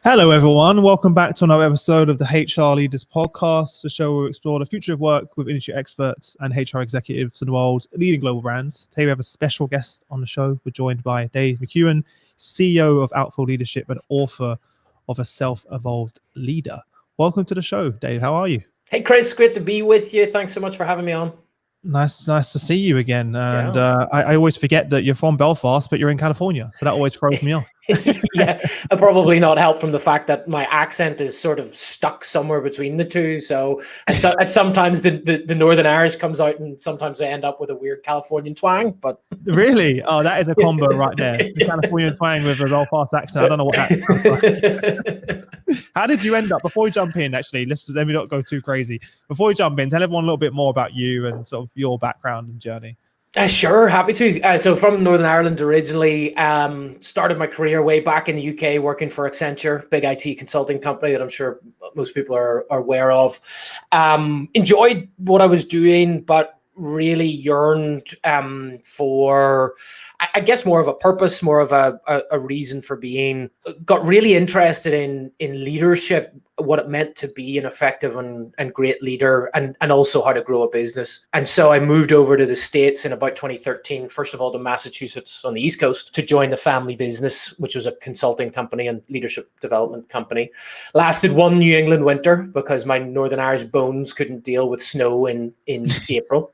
Hello, everyone. Welcome back to another episode of the HR Leaders Podcast, the show where we explore the future of work with industry experts and HR executives in the world leading global brands. Today, we have a special guest on the show. We're joined by Dave McKeown, CEO of Outfield Leadership and author of A Self-Evolved Leader. Welcome to the show, Dave. How are you? Hey, Chris. Great to be with you. Thanks so much for having me on. Nice to see you again. And I always forget that you're from Belfast, but you're in California. So that always throws me off. Yeah, probably not help from the fact that my accent is sort of stuck somewhere between the two. So sometimes the Northern Irish comes out and sometimes I end up with a weird Californian twang. But really? Oh, that is a combo right there. The Californian twang with a Belfast accent. I don't know what that sounds like. How did you end up, before we jump in, actually, let me not go too crazy. Before we jump in, tell everyone a little bit more about you and sort of your background and journey. Sure, happy to. So from Northern Ireland originally, started my career way back in the UK working for Accenture, big IT consulting company that I'm sure most people are aware of. Enjoyed what I was doing, but really yearned for, I guess, more of a purpose, more of a reason for being. Got really interested in leadership, what it meant to be an effective and great leader, and also how to grow a business. And so I moved over to the States in about 2013, first of all to Massachusetts on the East Coast to join the family business, which was a consulting company and leadership development company. Lasted one New England winter because my Northern Irish bones couldn't deal with snow in April.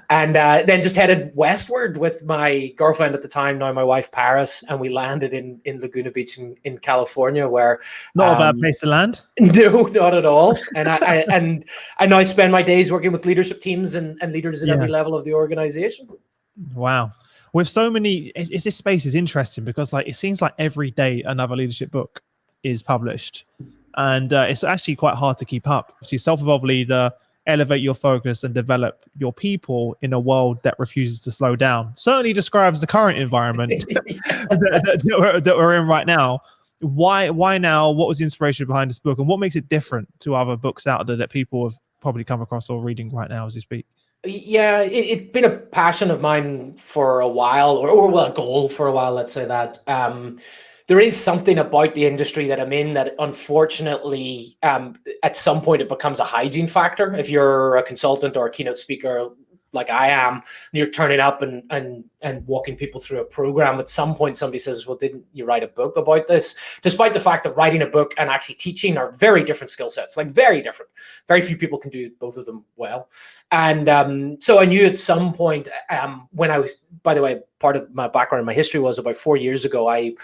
And then just headed westward with my girlfriend at the time, now my wife, Paris, and we landed in Laguna Beach in California, where not a bad place to land. No, not at all. And I now spend my days working with leadership teams and leaders at every level of the organization. Wow. With so many, this space is interesting because it seems like every day another leadership book is published, and it's actually quite hard to keep up. So, Self-Evolved Leader, elevate your focus and develop your people in a world that refuses to slow down. Certainly describes the current environment that we're in right now. Why now? What was the inspiration behind this book, and what makes it different to other books out there that people have probably come across or reading right now as you speak? Yeah, it's been a passion of mine for a while, or a goal for a while, let's say that. There is something about the industry that I'm in that unfortunately, at some point it becomes a hygiene factor. If you're a consultant or a keynote speaker like I am, and you're turning up and walking people through a program, at some point somebody says, well, didn't you write a book about this? Despite the fact that writing a book and actually teaching are very different skill sets, very different. Very few people can do both of them well. And so I knew at some point when I was, by the way, part of my background and my history was about 4 years ago, I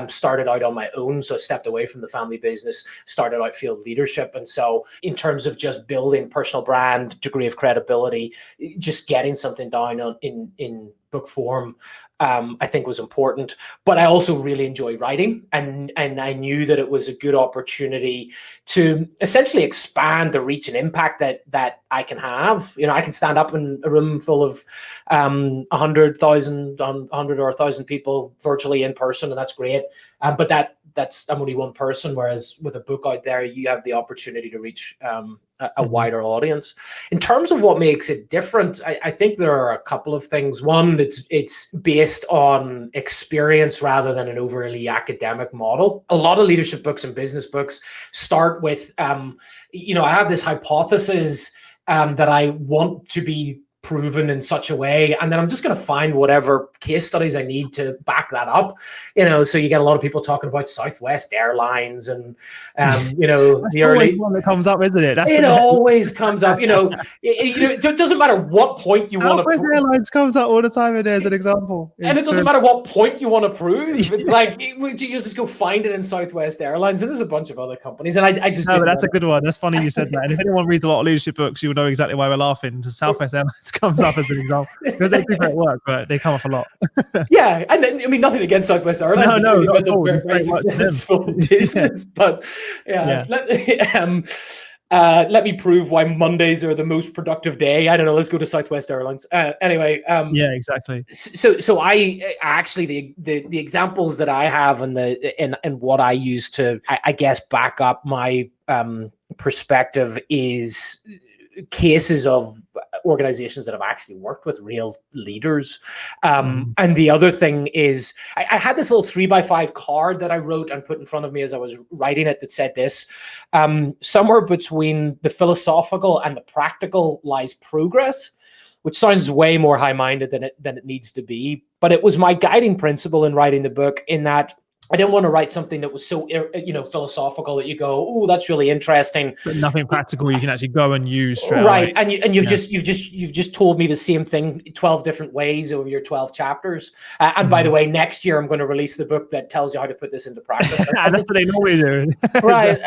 started out on my own. So I stepped away from the family business, started Outfield Leadership. And so in terms of just building personal brand, degree of credibility, just getting something down in book form, I think was important. But I also really enjoy writing, and I knew that it was a good opportunity to essentially expand the reach and impact that I can have. I can stand up in a room full of 100,000 or 1,000 people virtually in person, and that's great. But that's I'm only one person, whereas with a book out there, you have the opportunity to reach a wider audience. In terms of what makes it different, I think there are a couple of things. One, it's based on experience rather than an overly academic model. A lot of leadership books and business books start with, I have this hypothesis that I want to be proven in such a way, and then I'm just going to find whatever case studies I need to back that up. So you get a lot of people talking about Southwest Airlines and the early one that comes up, isn't it? It always comes up. It doesn't matter what point you want to prove. Airlines comes up all the time in there as an example. And it doesn't matter what point you want to prove. It's like you just go find it in Southwest Airlines, and there's a bunch of other companies. And I just but that's a good one. That's funny you said that. And if anyone reads a lot of leadership books, you will know exactly why we're laughing. Southwest Airlines comes up as an example because they do great work, but they come up a lot. Yeah, and then, nothing against Southwest Airlines. No, very successful business, but let me prove why Mondays are the most productive day. I don't know. Let's go to Southwest Airlines. Anyway. Yeah, exactly. So I actually the examples that I have and what I use to I guess back up my perspective is cases of organizations that have actually worked with real leaders. And the other thing is, I had this little 3x5 card that I wrote and put in front of me as I was writing it that said this: somewhere between the philosophical and the practical lies progress, which sounds way more high-minded than it needs to be. But it was my guiding principle in writing the book, in that I didn't want to write something that was so, philosophical that you go, oh, that's really interesting, but nothing practical you can actually go and use straight right away. And you've just told me the same thing 12 different ways over your 12 chapters. And by the way, next year I'm going to release the book that tells you how to put this into practice. That's what they normally do. Right.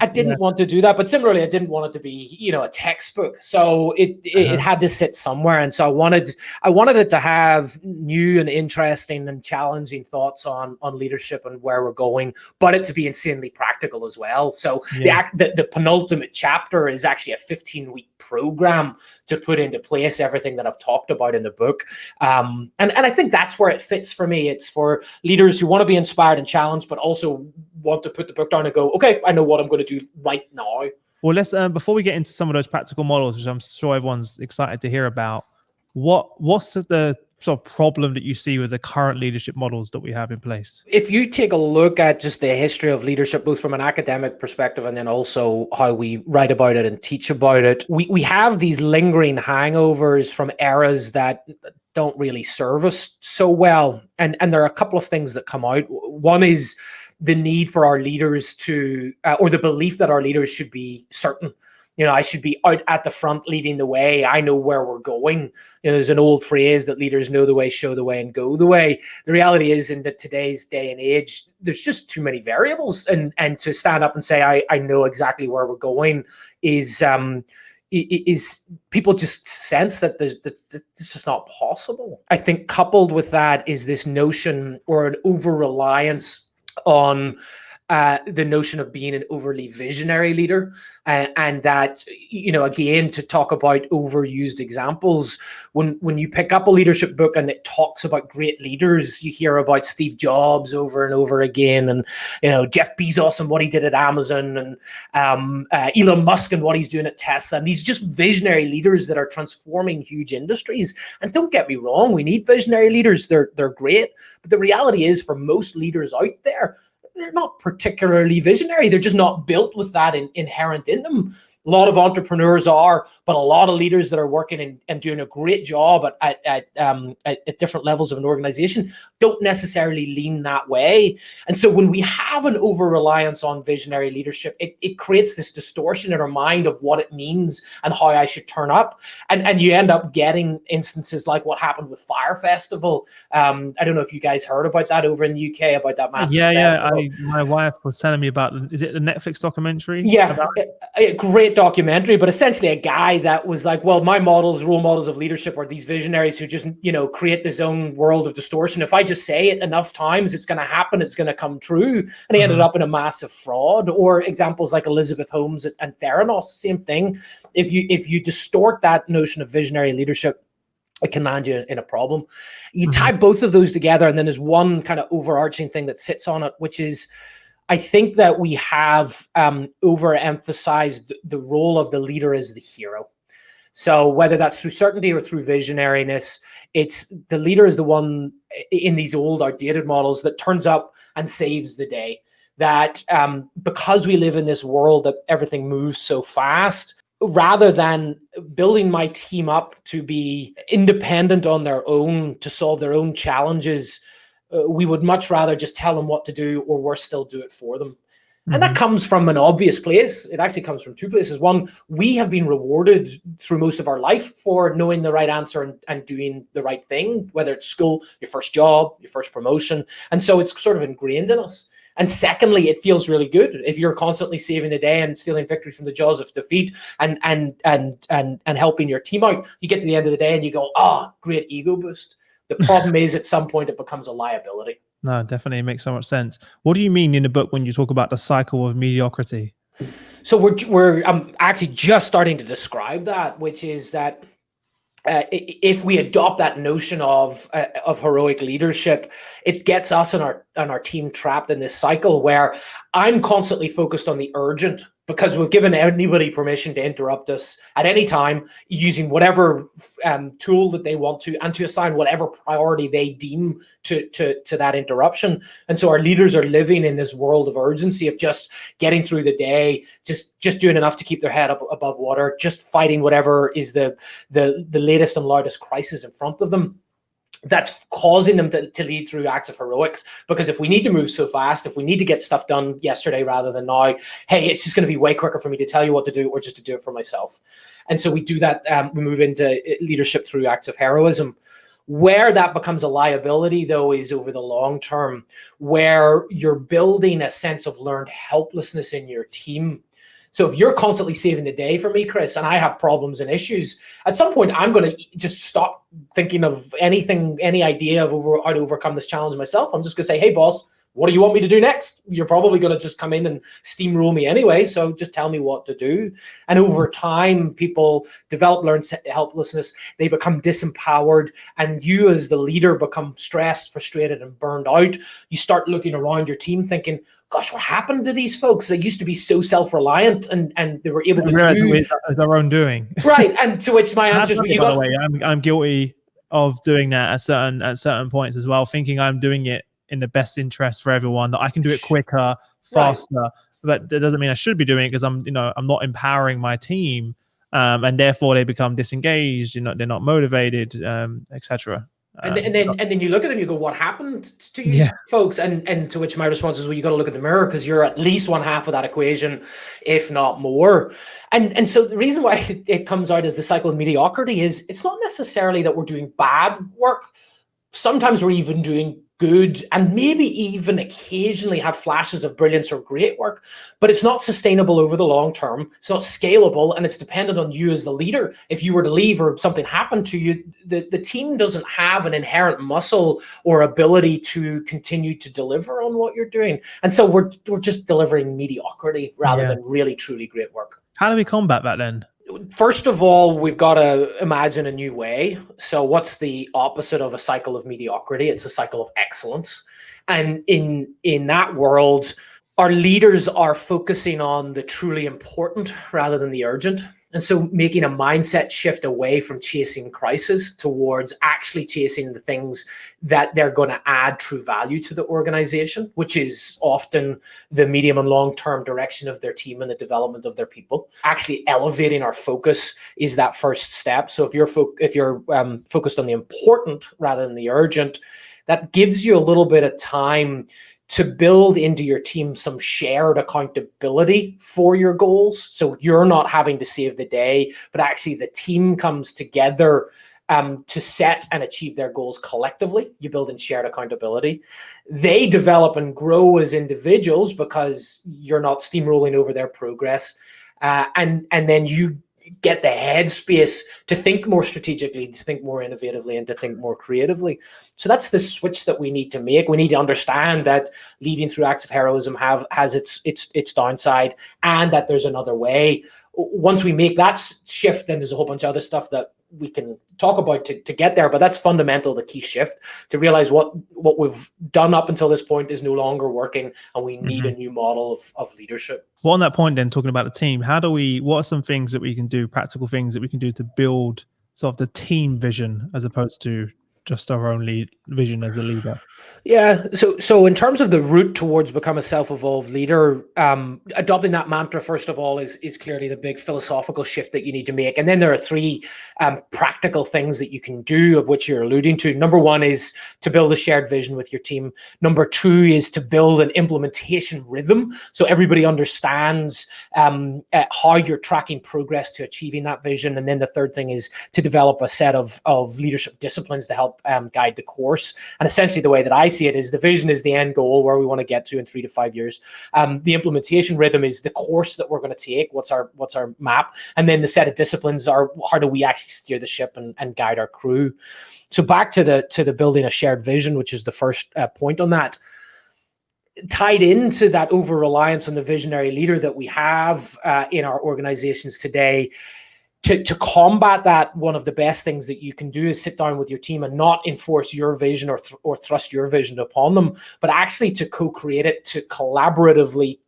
I didn't want to do that, but similarly, I didn't want it to be, a textbook. So it had to sit somewhere. And so I wanted it to have new and interesting and challenging thoughts on leadership and where we're going, but it to be insanely practical as well. So the penultimate chapter is actually a 15-week program to put into place everything that I've talked about in the book. And I think that's where it fits for me. It's for leaders who want to be inspired and challenged, but also want to put the book down and go, okay, I know what I'm going to do right now. Well, let's before we get into some of those practical models, which I'm sure everyone's excited to hear about, what's the sort of problem that you see with the current leadership models that we have in place? If you take a look at just the history of leadership, both from an academic perspective and then also how we write about it and teach about it, we have these lingering hangovers from eras that don't really serve us so well. And there are a couple of things that come out. One is the need for our leaders to, or the belief that our leaders should be certain. I should be out at the front leading the way. I know where we're going. There's an old phrase that leaders know the way, show the way, and go the way. The reality is, in today's day and age, there's just too many variables. And to stand up and say, I know exactly where we're going is people just sense that it's just not possible. I think coupled with that is this notion or an over-reliance on the notion of being an overly visionary leader, and that, again, to talk about overused examples, when you pick up a leadership book and it talks about great leaders, you hear about Steve Jobs over and over again, and Jeff Bezos and what he did at Amazon, and Elon Musk and what he's doing at Tesla, and these just visionary leaders that are transforming huge industries. And don't get me wrong, we need visionary leaders. They're great, but the reality is, for most leaders out there, they're not particularly visionary. They're just not built with that inherent in them. A lot of entrepreneurs are, but a lot of leaders that are working and doing a great job at different levels of an organization don't necessarily lean that way. And so when we have an over-reliance on visionary leadership, it creates this distortion in our mind of what it means and how I should turn up. And you end up getting instances like what happened with Fire Festival. I don't know if you guys heard about that over in the UK, about that massive festival. My wife was telling me about, is it a Netflix documentary? Yeah, a great documentary, but essentially a guy that was like, well, my role models of leadership are these visionaries who just, create this own world of distortion. If I just say it enough times, it's going to happen. It's going to come true. And he ended up in a massive fraud. Or examples like Elizabeth Holmes and Theranos, same thing. If you distort that notion of visionary leadership, it can land you in a problem. You tie both of those together, and then there's one kind of overarching thing that sits on it, which is, I think that we have overemphasized the role of the leader as the hero. So whether that's through certainty or through visionariness, it's the leader is the one in these old outdated models that turns up and saves the day. That because we live in this world that everything moves so fast, rather than building my team up to be independent on their own, to solve their own challenges, we would much rather just tell them what to do, or worse still, do it for them. And that comes from an obvious place. It actually comes from two places. One, we have been rewarded through most of our life for knowing the right answer and doing the right thing, whether it's school, your first job, your first promotion. And so it's sort of ingrained in us. And secondly, it feels really good if you're constantly saving the day and stealing victory from the jaws of defeat and helping your team out. You get to the end of the day and you go, great ego boost. The problem is, at some point, it becomes a liability. No, definitely, it makes so much sense. What do you mean in the book when you talk about the cycle of mediocrity? So we're actually just starting to describe that, which is that if we adopt that notion of heroic leadership, it gets us and our team trapped in this cycle where I'm constantly focused on the urgent because we've given anybody permission to interrupt us at any time using whatever tool that they want to, and to assign whatever priority they deem to that interruption. And so our leaders are living in this world of urgency of just getting through the day, just doing enough to keep their head up above water, just fighting whatever is the latest and loudest crisis in front of them. That's causing them to lead through acts of heroics, because if we need to move so fast, if we need to get stuff done yesterday rather than now, hey, it's just going to be way quicker for me to tell you what to do or just to do it for myself. And so we do that. We move into leadership through acts of heroism. Where that becomes a liability, though, is over the long term, where you're building a sense of learned helplessness in your team. So if you're constantly saving the day for me, Chris, and I have problems and issues, at some point I'm going to just stop thinking of anything, any idea of how to overcome this challenge myself. I'm just going to say, hey, boss, what do you want me to do next? You're probably going to just come in and steamroll me anyway, so just tell me what to do. And over time, people develop learned helplessness. They become disempowered, and you as the leader become stressed, frustrated, and burned out. You start looking around your team thinking, gosh, what happened to these folks? They used to be so self-reliant, and they were able to do it's our own doing. Right. And to which my answer is, by the way, I'm guilty of doing that at certain points as well, thinking I'm doing it in the best interest for everyone, that I can do it quicker, faster. Right. But that doesn't mean I should be doing it, because I'm not empowering my team, and therefore they become disengaged. They're not motivated, etc. And then you look at them, you go, what happened to you folks? And to which my response is, well, you got to look at the mirror, because you're at least one half of that equation, if not more. And so the reason why it comes out as the cycle of mediocrity is it's not necessarily that we're doing bad work. Sometimes we're even doing good, and maybe even occasionally have flashes of brilliance or great work, but it's not sustainable over the long term. It's not scalable, and it's dependent on you as the leader. If you were to leave or something happened to you, the team doesn't have an inherent muscle or ability to continue to deliver on what you're doing. And so we're just delivering mediocrity rather than really truly great work. How do we combat that then? First of all, we've got to imagine a new way. So what's the opposite of a cycle of mediocrity? It's a cycle of excellence. And in that world, our leaders are focusing on the truly important rather than the urgent. And so making a mindset shift away from chasing crisis towards actually chasing the things that they're going to add true value to the organization, which is often the medium and long-term direction of their team and the development of their people. Actually elevating our focus is that first step. So if you're focused on the important rather than the urgent, that gives you a little bit of time to build into your team some shared accountability for your goals. So you're not having to save the day, but actually the team comes together to set and achieve their goals collectively. You build in shared accountability. They develop and grow as individuals because you're not steamrolling over their progress. And then you get the headspace to think more strategically, to think more innovatively, and to think more creatively. So that's the switch that we need to make. We need to understand that leading through acts of heroism has its downside, and that there's another way. Once we make that shift, then there's a whole bunch of other stuff that we can talk about to get there. But that's fundamental, the key shift, to realize what we've done up until this point is no longer working, and we need a new model of leadership. Well, on that point then, talking about the team, what are some things that we can do, practical things that we can do to build sort of the team vision as opposed to just our own vision as a leader? Yeah. So in terms of the route towards become a self-evolved leader, adopting that mantra, first of all, is clearly the big philosophical shift that you need to make. And then there are three practical things that you can do, of which you're alluding to. Number one is to build a shared vision with your team. Number two is to build an implementation rhythm, so everybody understands how you're tracking progress to achieving that vision. And then the third thing is to develop a set of leadership disciplines to help guide the course. And essentially the way that I see it is the vision is the end goal, where we want to get to in 3 to 5 years. The implementation rhythm is the course that we're going to take. What's our map? And then the set of disciplines are, how do we actually steer the ship and guide our crew? So back to the building a shared vision, which is the first point on that. Tied into that over reliance on the visionary leader that we have in our organizations today. To combat that, one of the best things that you can do is sit down with your team and not enforce your vision or thrust your vision upon them, but actually to co-create it, to collaboratively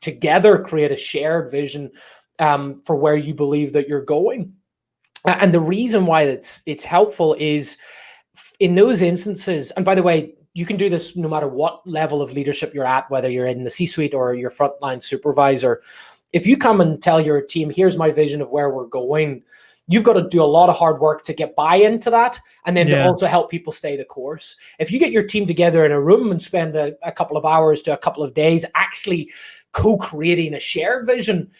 together create a shared vision for where you believe that you're going. And the reason why it's helpful is in those instances, and by the way, you can do this no matter what level of leadership you're at, whether you're in the C-suite or your frontline supervisor. If you come and tell your team, here's my vision of where we're going, you've got to do a lot of hard work to get buy-in to that, and then to also help people stay the course. If you get your team together in a room and spend a couple of hours to a couple of days actually co-creating a shared vision,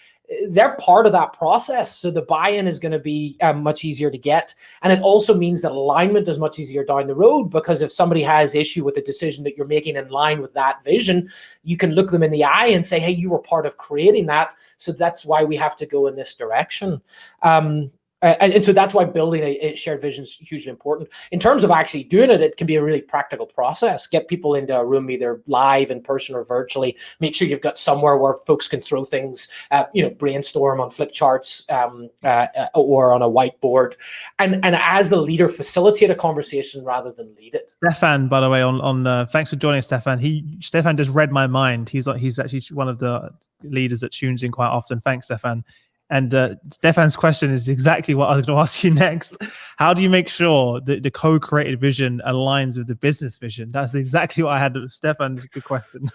they're part of that process. So the buy-in is going to be much easier to get. And it also means that alignment is much easier down the road, because if somebody has issue with the decision that you're making in line with that vision, you can look them in the eye and say, hey, you were part of creating that. So that's why we have to go in this direction. And so that's why building a shared vision is hugely important. In terms of actually doing it, it can be a really practical process. Get people into a room, either live, in person, or virtually. Make sure you've got somewhere where folks can throw things, brainstorm on flip charts or on a whiteboard. And as the leader, facilitate a conversation rather than lead it. Stefan, by the way, on thanks for joining, Stefan. Stefan just read my mind. He's actually one of the leaders that tunes in quite often. Thanks, Stefan. And Stefan's question is exactly what I was going to ask you next. How do you make sure that the co-created vision aligns with the business vision? That's exactly what I had. Stefan's good question.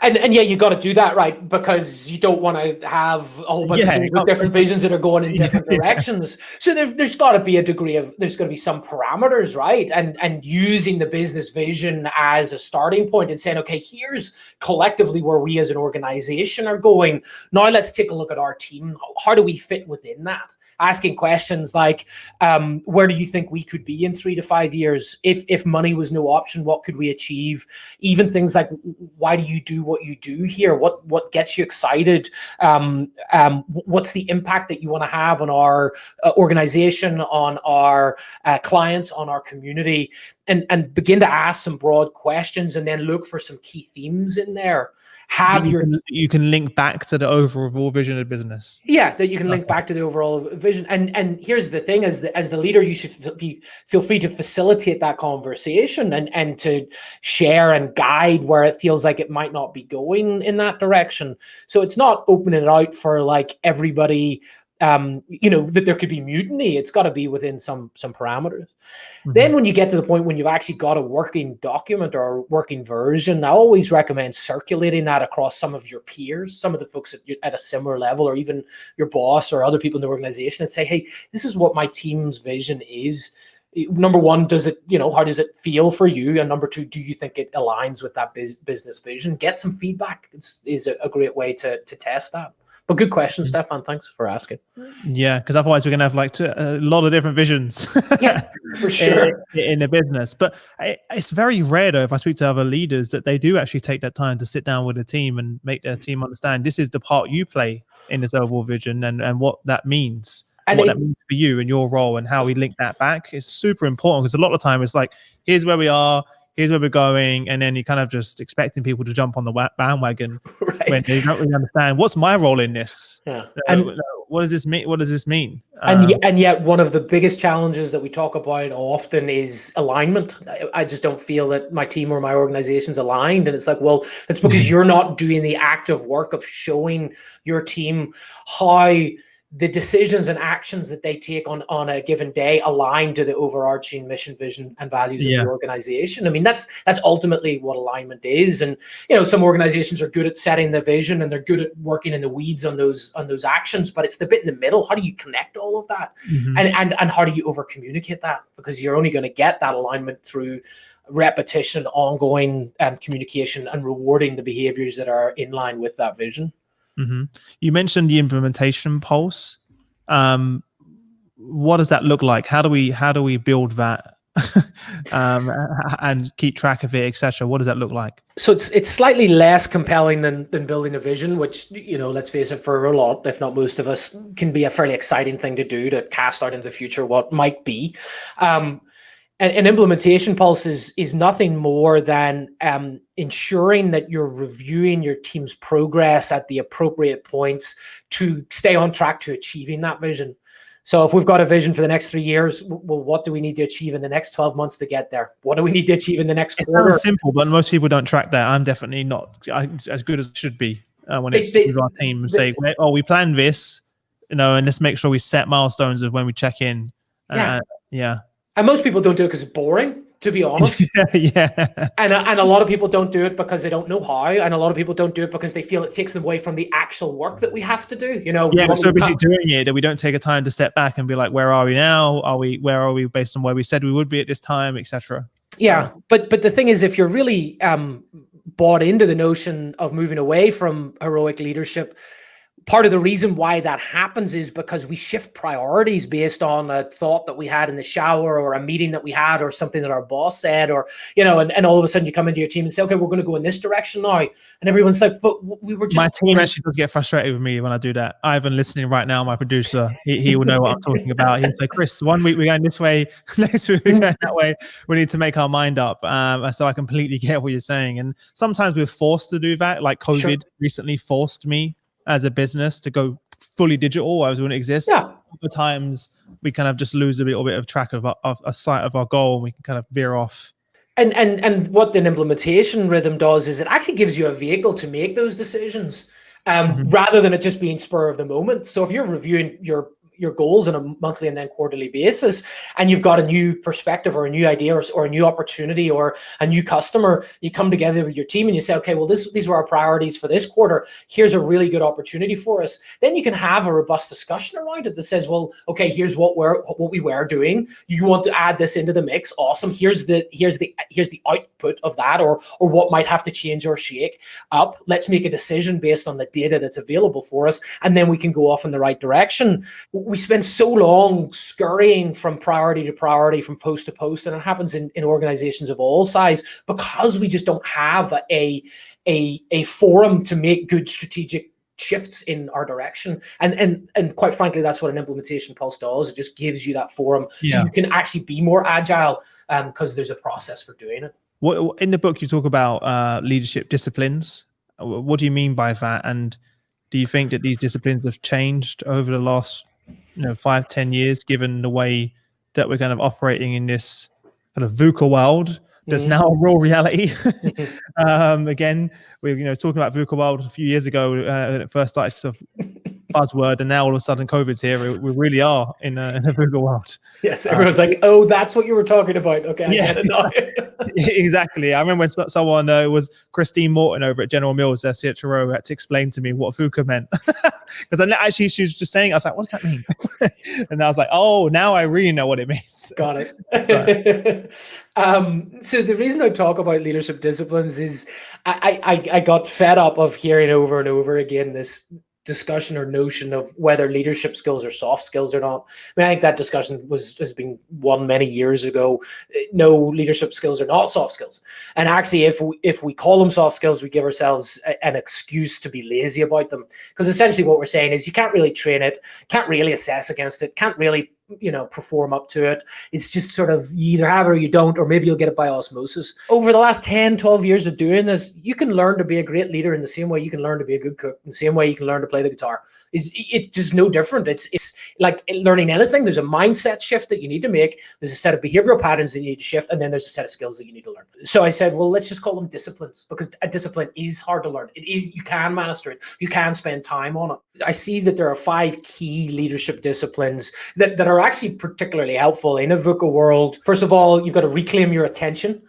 And yeah, you got to do that, right? Because you don't want to have a whole bunch of teams with different visions that are going in different directions. So there's got to be a degree of, there's going to be some parameters, right? And using the business vision as a starting point and saying, okay, here's collectively where we as an organization are going. Now let's take a look at our team. How do we fit within that? Asking questions like, where do you think we could be in 3 to 5 years? If money was no option, what could we achieve? Even things like, why do you do what you do here? What gets you excited? What's the impact that you want to have on our organization, on our clients, on our community? And begin to ask some broad questions, and then look for some key themes in there. You can link back to the overall vision of the business. Yeah, that you can link back to the overall vision. And here's the thing: as the leader, you should feel free to facilitate that conversation and to share and guide where it feels like it might not be going in that direction. So it's not opening it out for like everybody. That there could be mutiny. It's got to be within some parameters. Mm-hmm. Then when you get to the point when you've actually got a working document or a working version, I always recommend circulating that across some of your peers, some of the folks at a similar level, or even your boss or other people in the organization, and say, hey, this is what my team's vision is. Number one, does it, how does it feel for you? And number two, do you think it aligns with that business vision? Get some feedback is a great way to test that. But good question, Stefan. Thanks for asking. Yeah, because otherwise we're going to have a lot of different visions. Yeah, for sure. in a business. But it's very rare, though, if I speak to other leaders, that they do actually take that time to sit down with a team and make their team understand this is the part you play in this overall vision and what that means. And what that means for you and your role, and how we link that back is super important, because a lot of the time it's like, here's where we are, here's where we're going, and then you're kind of just expecting people to jump on the bandwagon when they don't really understand what's my role in this. Yeah. What does this mean? What does this mean? And yet one of the biggest challenges that we talk about often is alignment. I just don't feel that my team or my organization's aligned. And it's like, well, that's because you're not doing the active work of showing your team how the decisions and actions that they take on a given day align to the overarching mission, vision, and values of the organization. I mean, that's ultimately what alignment is. And some organizations are good at setting the vision and they're good at working in the weeds on those actions, but it's the bit in the middle. How do you connect all of that? Mm-hmm. And how do you over communicate that? Because you're only going to get that alignment through repetition, ongoing communication, and rewarding the behaviors that are in line with that vision. Mm-hmm. You mentioned the implementation pulse. What does that look like? How do we build that and keep track of it, etc.? What does that look like? So it's slightly less compelling than building a vision, which, let's face it, for a lot, if not most of us, can be a fairly exciting thing to do, to cast out into the future what might be. An implementation pulse is nothing more than ensuring that you're reviewing your team's progress at the appropriate points to stay on track to achieving that vision. So if we've got a vision for the next 3 years, well, what do we need to achieve in the next 12 months to get there? What do we need to achieve in the next quarter? It sounds simple, but most people don't track that. I'm definitely not as good as I should be. when it's with our team and say, "Oh, we planned this, and let's make sure we set milestones of when we check in." Yeah. And most people don't do it because it's boring, to be honest. Yeah. And a lot of people don't do it because they don't know how, and a lot of people don't do it because they feel it takes them away from the actual work that we have to do. We're so busy doing it that we don't take a time to step back and be like, where are we now? Where are we based on where we said we would be at this time, etc. Yeah, but the thing is, if you're really bought into the notion of moving away from heroic leadership, part of the reason why that happens is because we shift priorities based on a thought that we had in the shower, or a meeting that we had, or something that our boss said, or, and all of a sudden you come into your team and say, okay, we're going to go in this direction now. And everyone's like, but we were just... My team actually does get frustrated with me when I do that. Ivan listening right now, my producer, he will know what I'm talking about. He'll say, Chris, 1 week we're going this way, next week we're going that way. We need to make our mind up. So I completely get what you're saying. And sometimes we're forced to do that. Like COVID recently forced me as a business to go fully digital, as wouldn't exist. Yeah. Other times we kind of just lose a little bit of track of a sight of our goal, and we can kind of veer off. And what an implementation rhythm does is it actually gives you a vehicle to make those decisions, rather than it just being spur of the moment. So if you're reviewing your goals on a monthly and then quarterly basis, and you've got a new perspective or a new idea or a new opportunity or a new customer, you come together with your team and you say, okay, well, these were our priorities for this quarter. Here's a really good opportunity for us. Then you can have a robust discussion around it that says, well, okay, here's what we were doing. You want to add this into the mix. Awesome. Here's the output of that, or what might have to change or shake up. Let's make a decision based on the data that's available for us, and then we can go off in the right direction. We spend so long scurrying from priority to priority, from post to post, and it happens in organizations of all size, because we just don't have a forum to make good strategic shifts in our direction. And quite frankly, that's what an implementation pulse does. It just gives you that forum so you can actually be more agile, because there's a process for doing it. What in the book you talk about leadership disciplines? What do you mean by that? And do you think that these disciplines have changed over the last 5-10 years, given the way that we're kind of operating in this kind of VUCA world that's now a real reality? Again, we're talking about VUCA world a few years ago when it first started, sort of buzzword, and now all of a sudden COVID's here. We really are in a VUCA world. Yes, everyone's like, "Oh, that's what you were talking about." Okay, I get it now. Exactly. I remember when someone was Christine Morton over at General Mills, their CHRO, had to explain to me what VUCA meant, because actually she was just saying, I was like, "What does that mean?" And I was like, "Oh, now I really know what it means." Got it. So the reason I talk about leadership disciplines is I got fed up of hearing over and over again this discussion or notion of whether leadership skills are soft skills or not. I think that discussion has been won many years ago. No, leadership skills are not soft skills. And actually, if we call them soft skills, we give ourselves an excuse to be lazy about them. Because essentially what we're saying is you can't really train it, can't really assess against it, can't really perform up to it. It's just sort of, you either have it or you don't, or maybe you'll get it by osmosis. Over the last 10, 12 years of doing this, you can learn to be a great leader in the same way you can learn to be a good cook, in the same way you can learn to play the guitar. It's just no different. It's like learning anything. There's a mindset shift that you need to make. There's a set of behavioral patterns that you need to shift, and then there's a set of skills that you need to learn. So I said, well, let's just call them disciplines, because a discipline is hard to learn. It is, you can master it. You can spend time on it. I see that there are 5 key leadership disciplines that are actually particularly helpful in a VUCA world. First of all, you've got to reclaim your attention.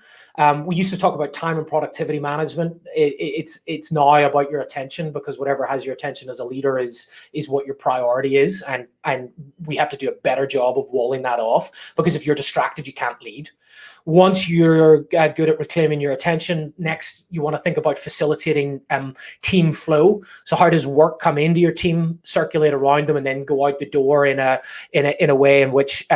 We used to talk about time and productivity management. It's now about your attention, because whatever has your attention as a leader is what your priority is. And we have to do a better job of walling that off, because if you're distracted, you can't lead. Once you're good at reclaiming your attention, next you want to think about facilitating team flow. So how does work come into your team, circulate around them, and then go out the door in a way in which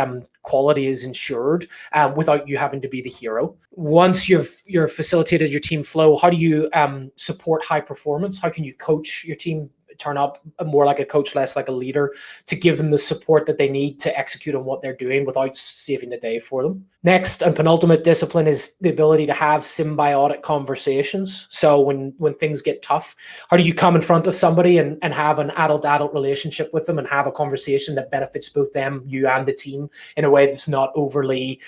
quality is ensured without you having to be the hero. Once you've facilitated your team flow, how do you support high performance? How can you coach your team turn up more like a coach, less like a leader, to give them the support that they need to execute on what they're doing without saving the day for them? Next and penultimate discipline is the ability to have symbiotic conversations. So when things get tough, how do you come in front of somebody and have an adult relationship with them and have a conversation that benefits both them, you, and the team in a way that's not overly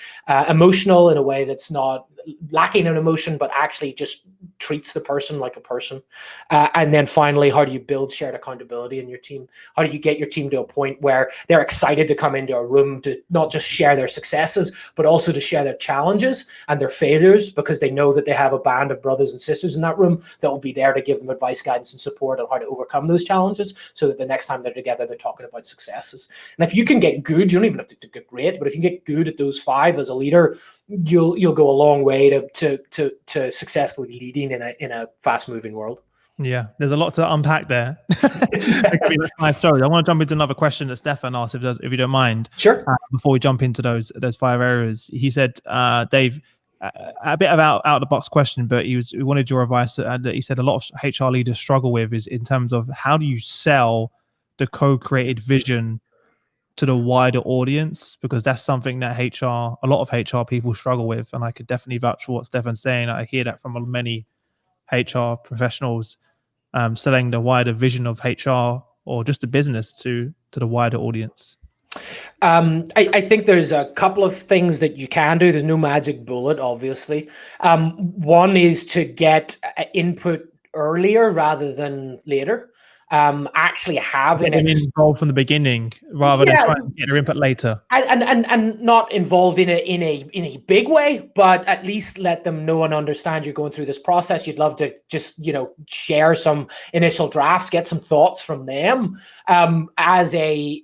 emotional, in a way that's not lacking in emotion, but actually just treats the person like a person? And then finally, how do you build shared accountability in your team? How do you get your team to a point where they're excited to come into a room to not just share their successes, but also to share their challenges and their failures, because they know that they have a band of brothers and sisters in that room that will be there to give them advice, guidance, and support on how to overcome those challenges, so that the next time they're together, they're talking about successes. And if you can get good, you don't even have to get great, but if you get good at those 5 as a leader, you'll go a long way to successfully leading in a fast moving world. Yeah, there's a lot to unpack there. It could be like 5 shows. I want to jump into another question that Stefan asked, if you don't mind. Sure. Before we jump into those 5 areas, he said, Dave, a bit about out of the box question, but he wanted your advice. And he said a lot of HR leaders struggle with is in terms of how do you sell the co-created vision to the wider audience, because that's something that a lot of HR people struggle with. And I could definitely vouch for what Stefan's saying. I hear that from many HR professionals, selling the wider vision of HR or just the business to the wider audience. I think there's a couple of things that you can do. There's no magic bullet, obviously. One is to get input earlier rather than later. Actually having it involved from the beginning rather than trying to get their input later, and not involved in a big way, but at least let them know and understand you're going through this process. You'd love to just share some initial drafts, get some thoughts from them as a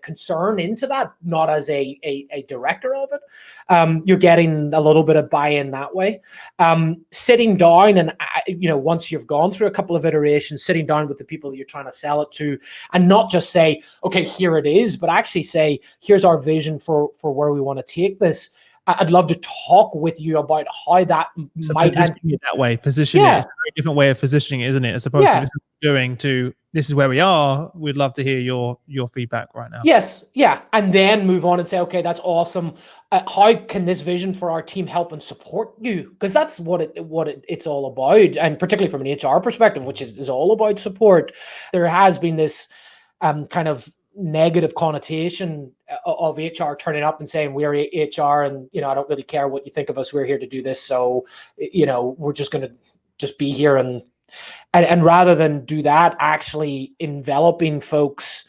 concern into that, not as a director of it. You're getting a little bit of buy-in that way. Sitting down and once you've gone through a couple of iterations, sitting down with the people that you're trying to sell it to, and not just say, okay, here it is, but actually say, here's our vision for where we want to take this. I'd love to talk with you about how that might position it that way. Position it. It's a very different way of positioning it, isn't it? As opposed to this is doing to this is where we are. We'd love to hear your feedback right now. Yes, yeah, and then move on and say, okay, that's awesome. How can this vision for our team help and support you? Because that's what it's all about, and particularly from an HR perspective, which is all about support. There has been this kind of negative connotation of HR turning up and saying we're HR, and I don't really care what you think of us. We're here to do this, so we're just going to just be here, and rather than do that, actually enveloping folks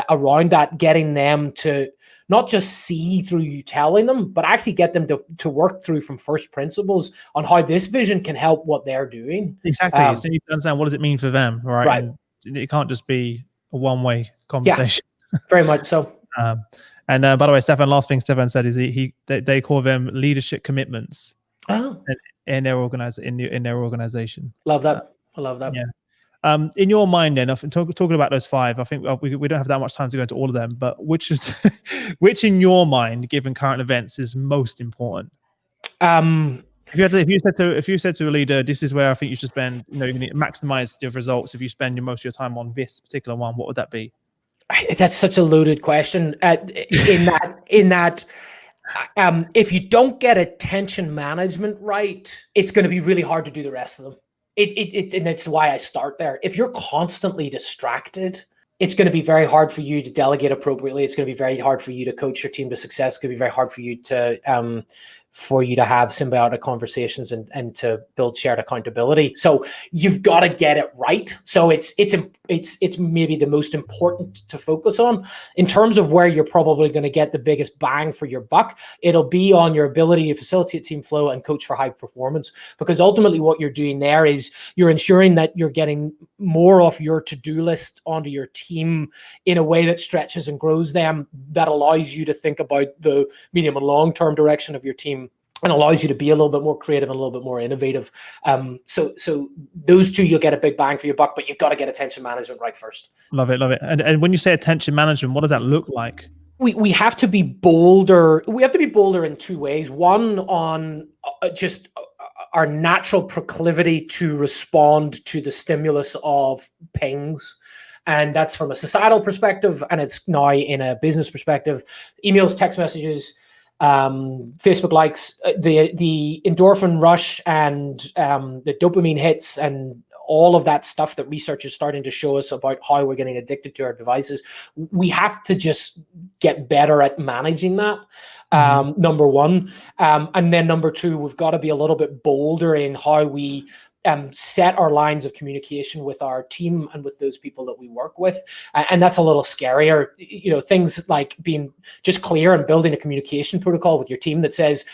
around that, getting them to not just see through you telling them, but actually get them to work through from first principles on how this vision can help what they're doing. Exactly. So you need to understand, what does it mean for them, right? Right. And it can't just be a one-way conversation. Yeah, very much so. And by the way, Stefan, last thing Stefan said is they call them leadership commitments in their organization. Love that. I love that. Yeah. In your mind, then, talking about those 5, I think we don't have that much time to go into all of them, but which in your mind, given current events, is most important? If you said to a leader, this is where I think you should spend, you need to maximize your results. If you spend most of your time on this particular one, what would that be? That's such a loaded question. In that, if you don't get attention management right, it's going to be really hard to do the rest of them. And it's why I start there. If you're constantly distracted, it's going to be very hard for you to delegate appropriately. It's going to be very hard for you to coach your team to success. It's going to be very hard for you to have symbiotic conversations and to build shared accountability. So you've got to get it right. So it's maybe the most important to focus on. In terms of where you're probably going to get the biggest bang for your buck, it'll be on your ability to facilitate team flow and coach for high performance. Because ultimately what you're doing there is you're ensuring that you're getting more off your to-do list onto your team in a way that stretches and grows them, that allows you to think about the medium and long-term direction of your team, and allows you to be a little bit more creative and a little bit more innovative. So those two, you'll get a big bang for your buck, but you've got to get attention management right first. Love it. And when you say attention management, what does that look like? We have to be bolder. We have to be bolder in 2 ways. One, on just our natural proclivity to respond to the stimulus of pings. And that's from a societal perspective, and it's now in a business perspective. Emails, text messages, Facebook likes, the endorphin rush, and the dopamine hits, and all of that stuff that research is starting to show us about how we're getting addicted to our devices. We have to just get better at managing that. Number one. And then number two, we've got to be a little bit bolder in how we set our lines of communication with our team and with those people that we work with. And that's a little scarier. Things like being just clear and building a communication protocol with your team that says,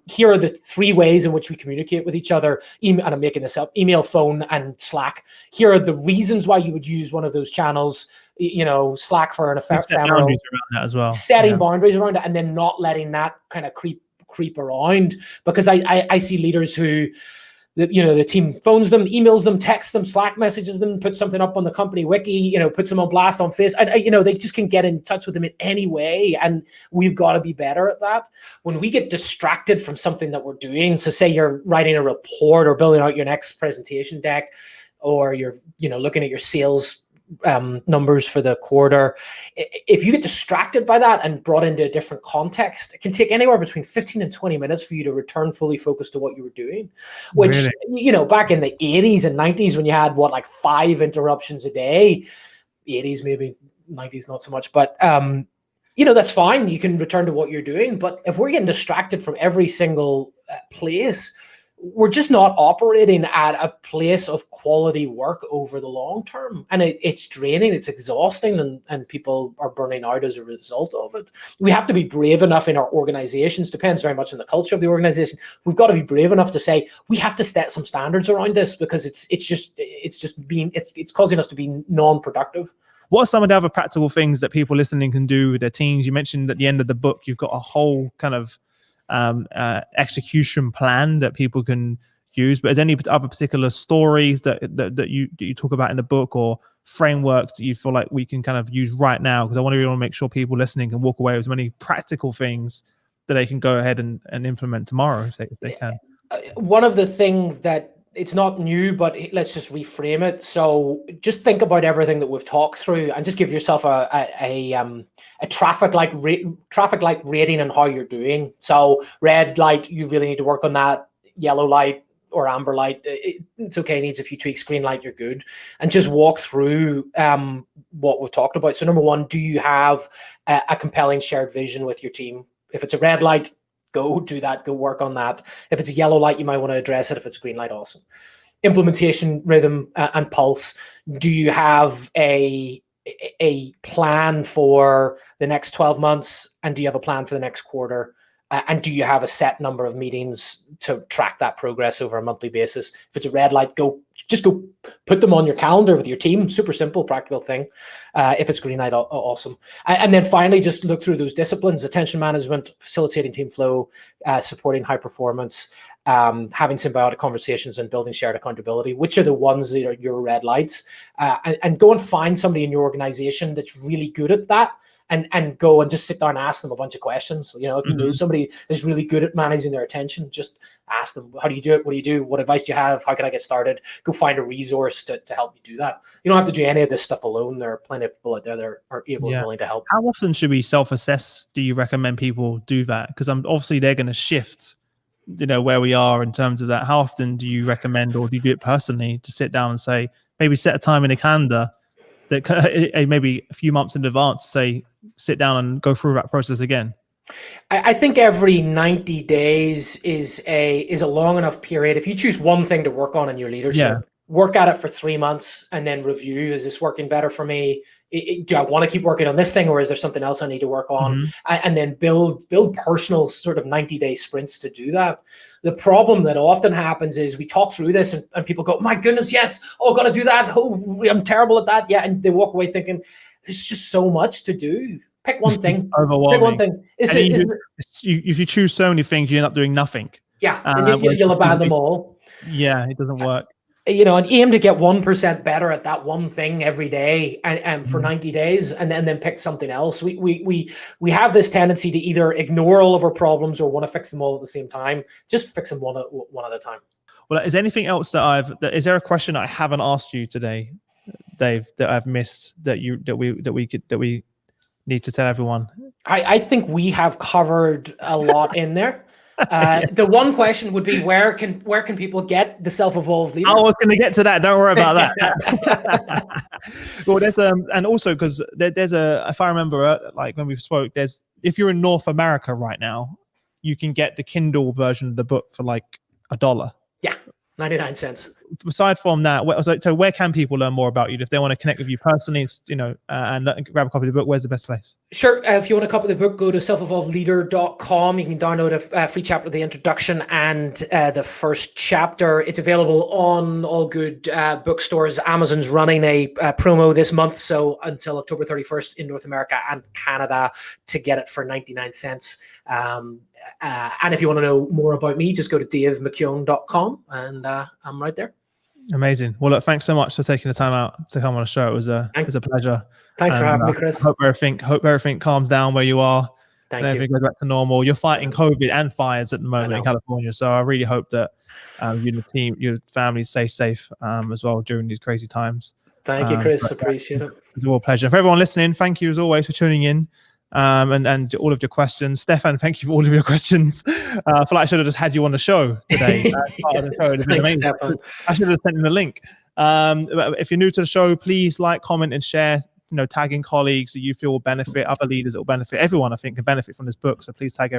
here are the 3 ways in which we communicate with each other. And I'm making this up: email, phone, and Slack. Here are the reasons why you would use one of those channels. Slack for an effect. Set boundaries around that as well. Setting boundaries around it, and then not letting that kind of creep around. Because I see leaders who, the team phones them, emails them, texts them, Slack messages them, puts something up on the company wiki, puts them on blast on Facebook. And, they just can get in touch with them in any way. And we've got to be better at that. When we get distracted from something that we're doing, so say you're writing a report or building out your next presentation deck, or you're, looking at your sales numbers for the quarter. If you get distracted by that and brought into a different context, it can take anywhere between 15 and 20 minutes for you to return fully focused to what you were doing, which, really? Back in the 80s and 90s, when you had 5 interruptions a day, 80s, maybe 90s, not so much, but, that's fine. You can return to what you're doing. But if we're getting distracted from every single place, we're just not operating at a place of quality work over the long term. And it's draining, it's exhausting, and people are burning out as a result of it. We have to be brave enough in our organizations, depends very much on the culture of the organization. We've got to be brave enough to say, we have to set some standards around this, because it's causing us to be non-productive. What are some of the other practical things that people listening can do with their teams? You mentioned at the end of the book, you've got a whole kind of execution plan that people can use, but is there any other particular stories that you talk about in the book, or frameworks that you feel like we can kind of use right now? Because I want to make sure people listening can walk away with as many practical things that they can go ahead and implement tomorrow if they can. One of the things that, it's not new, but let's just reframe it. So just think about everything that we've talked through, and just give yourself a traffic light rating on how you're doing. So red light, you really need to work on that. Yellow light or amber light, it's okay, needs a few tweaks. Green light, you're good. And just walk through what we've talked about. So number one, do you have a compelling shared vision with your team? If it's a red light, go do that, go work on that. If it's a yellow light, you might want to address it. If it's a green light, awesome. Implementation, rhythm, and pulse. Do you have a plan for the next 12 months? And do you have a plan for the next quarter? And do you have a set number of meetings to track that progress over a monthly basis? If it's a red light, go put them on your calendar with your team. Super simple, practical thing. If it's green light, awesome. And then finally, just look through those disciplines: attention management, facilitating team flow, supporting high performance, having symbiotic conversations, and building shared accountability. Which are the ones that are your red lights? And go and find somebody in your organization that's really good at that. And go and just sit down and ask them a bunch of questions. If you know somebody is really good at managing their attention, just ask them, how do you do it? What do you do? What advice do you have? How can I get started? Go find a resource to help you do that. You don't have to do any of this stuff alone. There are plenty of people out there that are able and willing to help. How often should we self-assess? Do you recommend people do that? Because obviously they're going to shift, where we are in terms of that. How often do you recommend, or do you do it personally, to sit down and say, maybe set a time in a calendar that maybe a few months in advance, say, sit down and go through that process again? I think every 90 days is a long enough period. If you choose one thing to work on in your leadership, work at it for 3 months and then review. Is this working better for me? Do I want to keep working on this thing, or is there something else I need to work on? And then build personal sort of 90-day sprints to do that. The problem that often happens is we talk through this and people go, my goodness, yes, got to do that. Oh, I'm terrible at that. Yeah. And they walk away thinking, there's just so much to do. Pick one thing. Overwhelming. Pick one thing. If you choose so many things, you end up doing nothing. Yeah. And you'll abandon them all. Yeah, it doesn't work. And aim to get 1% better at that one thing every day, and for 90 days, and then pick something else. We have this tendency to either ignore all of our problems or want to fix them all at the same time. Just fix them one at a time. Well, is there anything else is there a question I haven't asked you today, Dave, that I've missed that we need to tell everyone? I think we have covered a lot in there. The one question would be, where can people get the Self-Evolved Leader? I was going to get to that. Don't worry about that. Well, there's and also because there's if I remember, like when we spoke, if you're in North America right now, you can get the Kindle version of the book for like $1. Yeah, 99 cents. Aside from that, so where can people learn more about you if they want to connect with you personally, and grab a copy of the book? Where's the best place? Sure. If you want a copy of the book, go to selfevolvedleader.com. You can download a free chapter of the introduction and the first chapter. It's available on all good bookstores. Amazon's running a promo this month, so until October 31st in North America and Canada, to get it for 99 cents. And if you want to know more about me, just go to davemckeown.com, and I'm right there. Amazing. Well, look, thanks so much for taking the time out to come on the show. It was a pleasure. Thanks for having me, Chris. Hope everything calms down where you are. Thank everything goes back to normal. You're fighting COVID and fires at the moment in California, so I really hope that you and the team, your family, stay safe as well during these crazy times. Thank you, Chris. Appreciate it. It's a real pleasure. For everyone listening, thank you as always for tuning in. And all of your questions. Stefan, thank you for all of your questions. I feel like I should have just had you on the show today. Thanks, I should have sent him the link. If you're new to the show, please like, comment, and share. Tagging colleagues that you feel will benefit, other leaders that will benefit. Everyone, I think, can benefit from this book. So please tag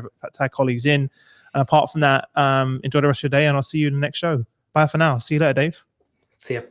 colleagues in. And apart from that, enjoy the rest of your day, and I'll see you in the next show. Bye for now. See you later, Dave. See ya.